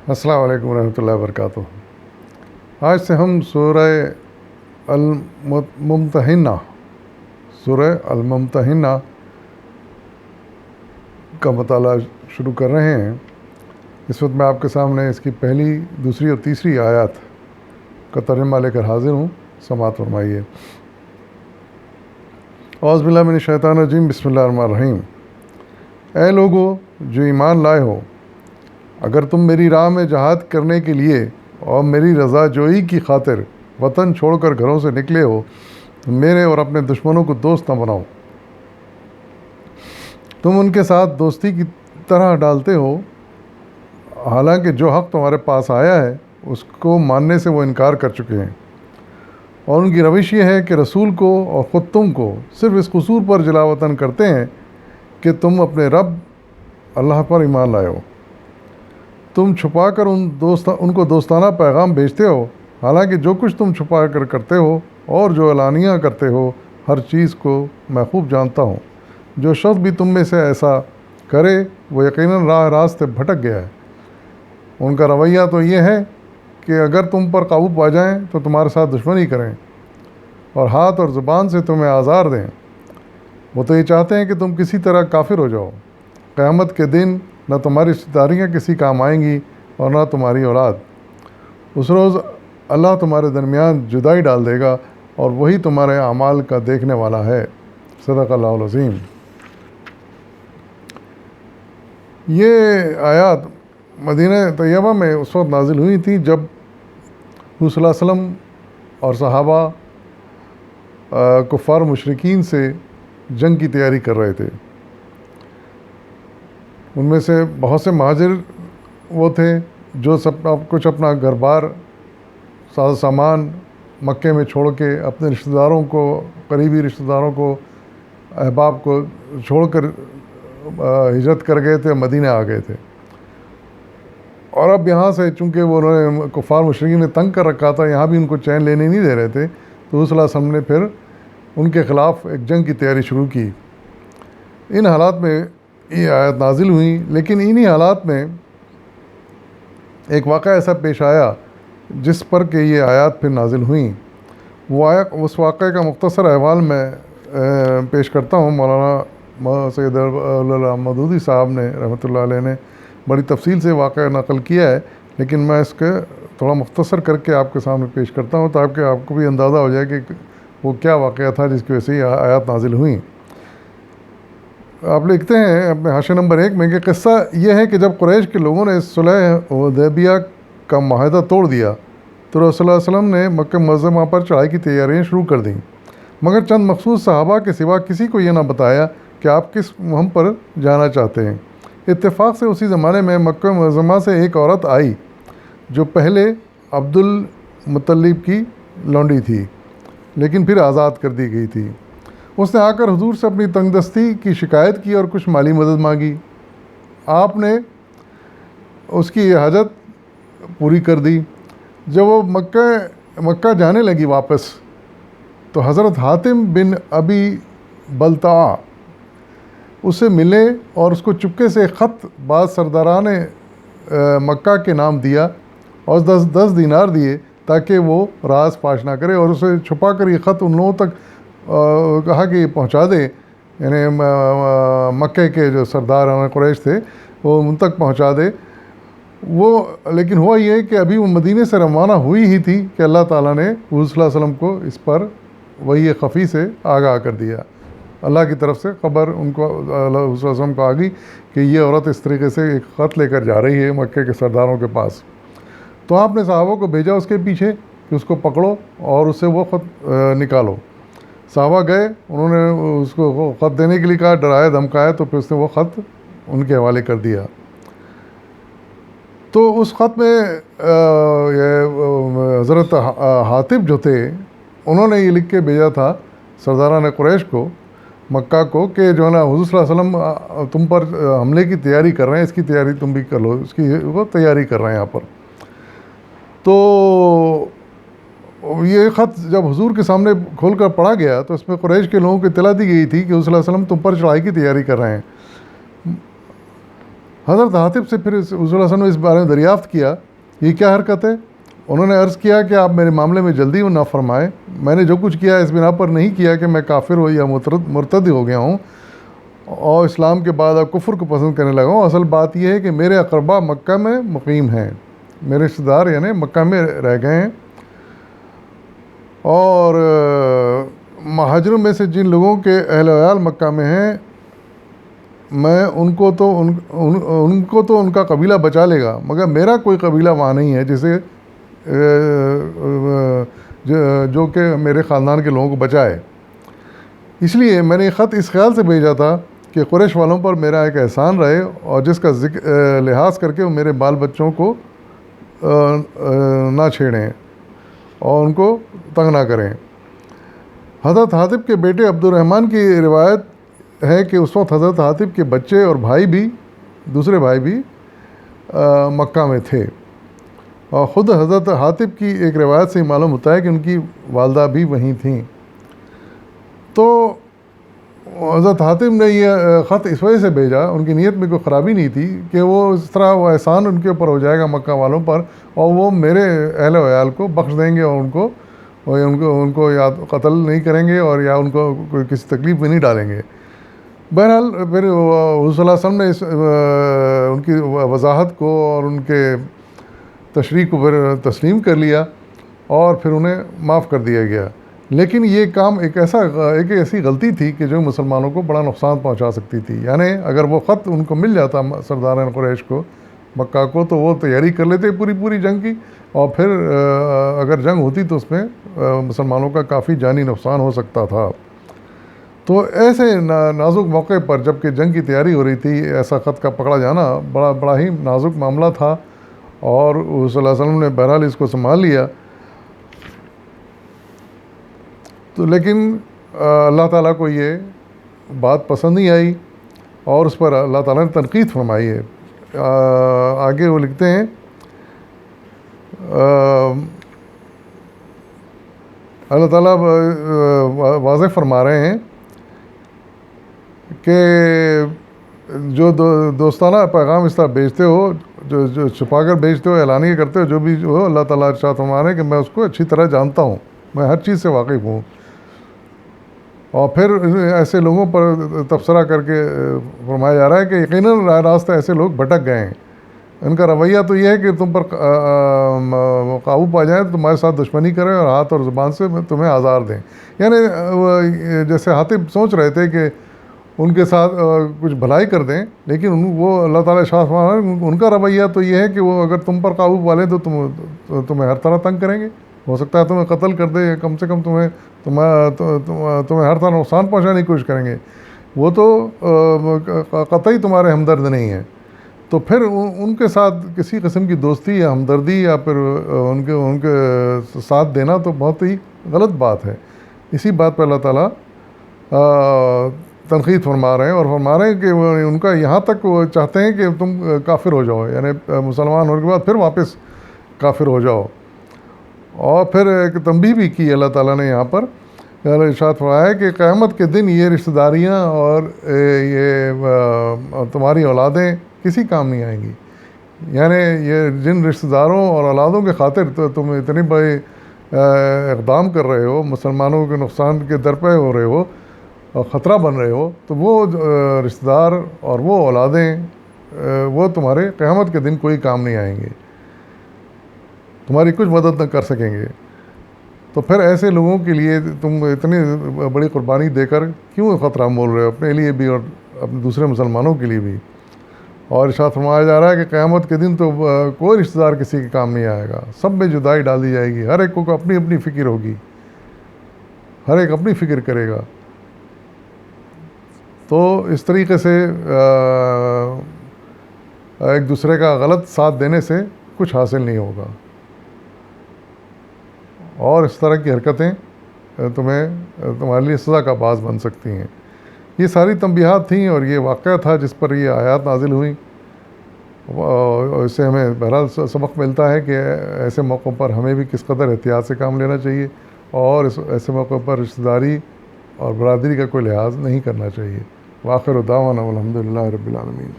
السلام علیکم ورحمۃ اللہ وبرکاتہ۔ آج سے ہم سورہ الممتحنہ کا مطالعہ شروع کر رہے ہیں۔ اس وقت میں آپ کے سامنے اس کی پہلی، دوسری اور تیسری آیات کا ترجمہ لے کر حاضر ہوں، سماعت فرمائیے۔ اعوذ باللہ من الشیطان الرجیم، بسم اللہ الرحمن الرحیم۔ اے لوگو جو ایمان لائے ہو، اگر تم میری راہ میں جہاد کرنے کے لیے اور میری رضا جوئی کی خاطر وطن چھوڑ کر گھروں سے نکلے ہو تو میرے اور اپنے دشمنوں کو دوست نہ بناؤ۔ تم ان کے ساتھ دوستی کی طرح ڈالتے ہو، حالانکہ جو حق تمہارے پاس آیا ہے اس کو ماننے سے وہ انکار کر چکے ہیں، اور ان کی روش یہ ہے کہ رسول کو اور خود تم کو صرف اس قصور پر جلا وطن کرتے ہیں کہ تم اپنے رب اللہ پر ایمان لائے ہو۔ تم چھپا کر ان کو دوستانہ پیغام بھیجتے ہو، حالانکہ جو کچھ تم چھپا کر کرتے ہو اور جو اعلانیہ کرتے ہو، ہر چیز کو میں خوب جانتا ہوں۔ جو شخص بھی تم میں سے ایسا کرے وہ یقیناً راہ راست سے بھٹک گیا ہے۔ ان کا رویہ تو یہ ہے کہ اگر تم پر قابو پا جائیں تو تمہارے ساتھ دشمنی کریں اور ہاتھ اور زبان سے تمہیں آزار دیں۔ وہ تو یہ چاہتے ہیں کہ تم کسی طرح کافر ہو جاؤ۔ قیامت کے دن نہ تمہاری رشتہ داریاں کسی کام آئیں گی اور نہ تمہاری اولاد۔ اس روز اللہ تمہارے درمیان جدائی ڈال دے گا اور وہی تمہارے اعمال کا دیکھنے والا ہے۔ صدق اللہ العظیم۔ یہ آیات مدینہ طیبہ میں اس وقت نازل ہوئی تھی جب حضور صلی اللہ علیہ وسلم اور صحابہ کفار مشرکین سے جنگ کی تیاری کر رہے تھے۔ ان میں سے بہت سے مہاجر وہ تھے جو کچھ اپنا گھر بار، ساز سامان مکے میں چھوڑ کے اپنے رشتہ داروں کو، قریبی رشتہ داروں کو، احباب کو چھوڑ کر ہجرت کر گئے تھے، مدینہ آ گئے تھے۔ اور اب یہاں سے چونکہ وہ انہوں نے کفار مشرکین نے تنگ کر رکھا تھا، یہاں بھی ان کو چین لینے نہیں دے رہے تھے، تو صلی اللہ علیہ وسلم نے پھر ان کے خلاف ایک جنگ کی تیاری شروع کی۔ ان حالات میں یہ آیت نازل ہوئی، لیکن انہی حالات میں ایک واقعہ ایسا پیش آیا جس پر کہ یہ آیات پھر نازل ہوئیں۔ اس واقعے کا مختصر احوال میں پیش کرتا ہوں۔ مولانا سید اللہ مودودی صاحب نے رحمۃ اللہ علیہ نے بڑی تفصیل سے واقعہ نقل کیا ہے، لیکن میں اس کے تھوڑا مختصر کر کے آپ کے سامنے پیش کرتا ہوں تاکہ آپ کو بھی اندازہ ہو جائے کہ وہ کیا واقعہ تھا جس کی وجہ سے یہ آیات نازل ہوئیں۔ آپ لکھتے ہیں اپنے حاشیہ نمبر 1 میں کہ قصہ یہ ہے کہ جب قریش کے لوگوں نے صلح حدیبیہ کا معاہدہ توڑ دیا تو رسول اللہ علیہ وسلم نے مکہ معظمہ پر چڑھائی کی تیاریاں شروع کر دیں، مگر چند مخصوص صحابہ کے سوا کسی کو یہ نہ بتایا کہ آپ کس مہم پر جانا چاہتے ہیں۔ اتفاق سے اسی زمانے میں مکہ معظمہ سے ایک عورت آئی جو پہلے عبد المطلب کی لونڈی تھی لیکن پھر آزاد کر دی گئی تھی۔ اس نے آ کر حضور سے اپنی تنگ دستی کی شکایت کی اور کچھ مالی مدد مانگی۔ آپ نے اس کی یہ حاجت پوری کر دی۔ جب وہ مکہ جانے لگی واپس تو حضرت حاتم بن ابی بلتعہ اس سے ملے اور اس کو چپکے سے خط بعض سرداران مکہ کے نام دیا اور 10 دینار دیے تاکہ وہ راز فاش نہ کرے، اور اسے چھپا کر یہ خط ان لوگوں تک کہا کہ یہ پہنچا دے، یعنی مکے کے جو سردار قریش تھے وہ ان تک پہنچا دے۔ لیکن ہوا یہ کہ ابھی وہ مدینے سے روانہ ہوئی ہی تھی کہ اللہ تعالیٰ نے حضور صلی اللہ علیہ وسلم کو اس پر وحی خفی سے آگاہ کر دیا۔ اللہ کی طرف سے خبر ان کو حضور صلی اللہ علیہ وسلم کو آ گئی کہ یہ عورت اس طریقے سے ایک خط لے کر جا رہی ہے مکے کے سرداروں کے پاس۔ تو آپ نے صحابہ کو بھیجا اس کے پیچھے کہ اس کو پکڑو اور اس سے وہ خط نکالو۔ صحابہ گئے، انہوں نے اس کو خط دینے کے لیے کہا، ڈرایا دھمکایا، تو پھر اس نے وہ خط ان کے حوالے کر دیا۔ تو اس خط میں حضرت حاتب جو تھے انہوں نے یہ لکھ کے بھیجا تھا سرداران قریش کو، مکہ کو، کہ جو ہے نا حضور صلی اللہ علیہ وسلم تم پر حملے کی تیاری کر رہے ہیں، اس کی تیاری تم بھی کر لو، اس کی وہ تیاری کر رہے ہیں یہاں پر۔ تو یہ خط جب حضور کے سامنے کھول کر پڑھا گیا تو اس میں قریش کے لوگوں کو اطلاع دی گئی تھی کہ حضور صلی اللہ علیہ وسلم تم پر چڑھائی کی تیاری کر رہے ہیں۔ حضرت حاتب سے پھر رسول اللہ صلی اللہ علیہ وسلم نے اس بارے میں دریافت کیا یہ کیا حرکت ہے؟ انہوں نے عرض کیا کہ آپ میرے معاملے میں جلدی نہ فرمائیں، میں نے جو کچھ کیا اس بنا پر نہیں کیا کہ میں کافر ہو یا مرتد ہو گیا ہوں اور اسلام کے بعد اب کفر کو پسند کرنے لگا ہوں۔ اصل بات یہ ہے کہ میرے اقربا مکہ میں مقیم ہیں، میرے رشتہ دار یعنی مکہ میں رہ گئے ہیں، اور مہاجروں میں سے جن لوگوں کے اہل ویال مکہ میں ہیں میں ان کو تو ان کا قبیلہ بچا لے گا، مگر میرا کوئی قبیلہ وہاں نہیں ہے جسے جو کہ میرے خاندان کے لوگوں کو بچائے۔ اس لیے میں نے یہ خط اس خیال سے بھیجا تھا کہ قریش والوں پر میرا ایک احسان رہے اور جس کا لحاظ کر کے وہ میرے بال بچوں کو نہ چھیڑیں اور ان کو تنگ نہ کریں۔ حضرت حاتب کے بیٹے عبد الرحمن کی روایت ہے کہ اس وقت حضرت حاتب کے بچے اور دوسرے بھائی بھی مکہ میں تھے، اور خود حضرت حاتب کی ایک روایت سے معلوم ہوتا ہے کہ ان کی والدہ بھی وہیں تھیں۔ تو حضرت حاتب نے یہ خط اس وجہ سے بھیجا، ان کی نیت میں کوئی خرابی نہیں تھی کہ وہ اس طرح وہ احسان ان کے اوپر ہو جائے گا مکہ والوں پر، اور وہ میرے اہل و عیال کو بخش دیں گے اور ان کو یا قتل نہیں کریں گے اور یا ان کو کوئی کسی تکلیف میں نہیں ڈالیں گے۔ بہرحال پھر حضور صلی اللہ علیہ وسلم نے ان کی وضاحت کو اور ان کے تشریح کو پھر تسلیم کر لیا اور پھر انہیں معاف کر دیا گیا۔ لیکن یہ کام ایک ایسی غلطی تھی کہ جو مسلمانوں کو بڑا نقصان پہنچا سکتی تھی، یعنی اگر وہ خط ان کو مل جاتا سرداران قریش کو مکہ کو تو وہ تیاری کر لیتے پوری جنگ کی، اور پھر اگر جنگ ہوتی تو اس میں مسلمانوں کا کافی جانی نقصان ہو سکتا تھا۔ تو ایسے نازک موقع پر جب کہ جنگ کی تیاری ہو رہی تھی ایسا خط کا پکڑا جانا بڑا ہی نازک معاملہ تھا، اور صلی اللہ علیہ وسلم نے بہرحال اس کو سنبھال لیا۔ تو لیکن اللہ تعالیٰ کو یہ بات پسند نہیں آئی اور اس پر اللہ تعالیٰ نے تنقید فرمائی ہے۔ آگے وہ لکھتے ہیں اللہ تعالیٰ واضح فرما رہے ہیں کہ جو دوستانہ پیغام اس طرح بھیجتے ہو، جو چھپا کر بھیجتے ہو، اعلانیہ کرتے ہو، جو بھی ہو، اللہ تعالیٰ ارشاد فرما رہے ہیں کہ میں اس کو اچھی طرح جانتا ہوں، میں ہر چیز سے واقف ہوں۔ اور پھر ایسے لوگوں پر تبصرہ کر کے فرمایا جا رہا ہے کہ یقیناً راہ راستہ ایسے لوگ بھٹک گئے ہیں، ان کا رویہ تو یہ ہے کہ تم پر قابو پا جائیں تو تمہارے ساتھ دشمنی کریں اور ہاتھ اور زبان سے تمہیں آزار دیں۔ یعنی جیسے حاتب سوچ رہے تھے کہ ان کے ساتھ کچھ بھلائی کر دیں، لیکن وہ اللہ تعالیٰ شاہ ان کا رویہ تو یہ ہے کہ وہ اگر تم پر قابو پا لیں تو تمہیں ہر طرح تنگ کریں گے، ہو سکتا ہے تمہیں قتل کر دے یا کم سے کم تمہیں ہر طرح نقصان پہنچانے کی کوشش کریں گے، وہ تو قطعی تمہارے ہمدرد نہیں ہیں۔ تو پھر ان کے ساتھ کسی قسم کی دوستی یا ہمدردی یا پھر ان کے ساتھ دینا تو بہت ہی غلط بات ہے۔ اسی بات پہ اللہ تعالیٰ تنقید فرما رہے ہیں اور فرما رہے ہیں کہ ان کا یہاں تک وہ چاہتے ہیں کہ تم کافر ہو جاؤ، یعنی مسلمان ہونے کے بعد پھر واپس کافر ہو جاؤ۔ اور پھر ایک تنبیہ بھی کی اللہ تعالیٰ نے یہاں پر ارشاد فرمایا ہے کہ قیامت کے دن یہ رشتہ داریاں اور یہ تمہاری اولادیں کسی کام نہیں آئیں گی، یعنی یہ جن رشتہ داروں اور اولادوں کے خاطر تو تم اتنے بڑے اقدام کر رہے ہو، مسلمانوں کے نقصان کے درپے ہو رہے ہو اور خطرہ بن رہے ہو، تو وہ رشتہ دار اور وہ اولادیں وہ تمہارے قیامت کے دن کوئی کام نہیں آئیں گے، تمہاری کچھ مدد نہ کر سکیں گے۔ تو پھر ایسے لوگوں کے لیے تم اتنی بڑی قربانی دے کر کیوں خطرہ مول رہے ہو، اپنے لیے بھی اور اپنے دوسرے مسلمانوں کے لیے بھی۔ اور ارشاد فرمایا جا رہا ہے کہ قیامت کے دن تو کوئی رشتہ دار کسی کے کام نہیں آئے گا، سب میں جدائی ڈال دی جائے گی، ہر ایک کو اپنی اپنی فکر ہوگی، ہر ایک اپنی فکر کرے گا۔ تو اس طریقے سے ایک دوسرے کا غلط ساتھ دینے سے کچھ حاصل نہیں ہوگا، اور اس طرح کی حرکتیں تمہارے لیے سزا کا باعث بن سکتی ہیں۔ یہ ساری تنبیہات تھیں اور یہ واقعہ تھا جس پر یہ آیات نازل ہوئیں، اور اس سے ہمیں بہرحال سبق ملتا ہے کہ ایسے موقعوں پر ہمیں بھی کس قدر احتیاط سے کام لینا چاہیے، اور ایسے موقعوں پر رشتہ داری اور برادری کا کوئی لحاظ نہیں کرنا چاہیے۔ وآخر دعوانا الحمد للہ رب العالمین۔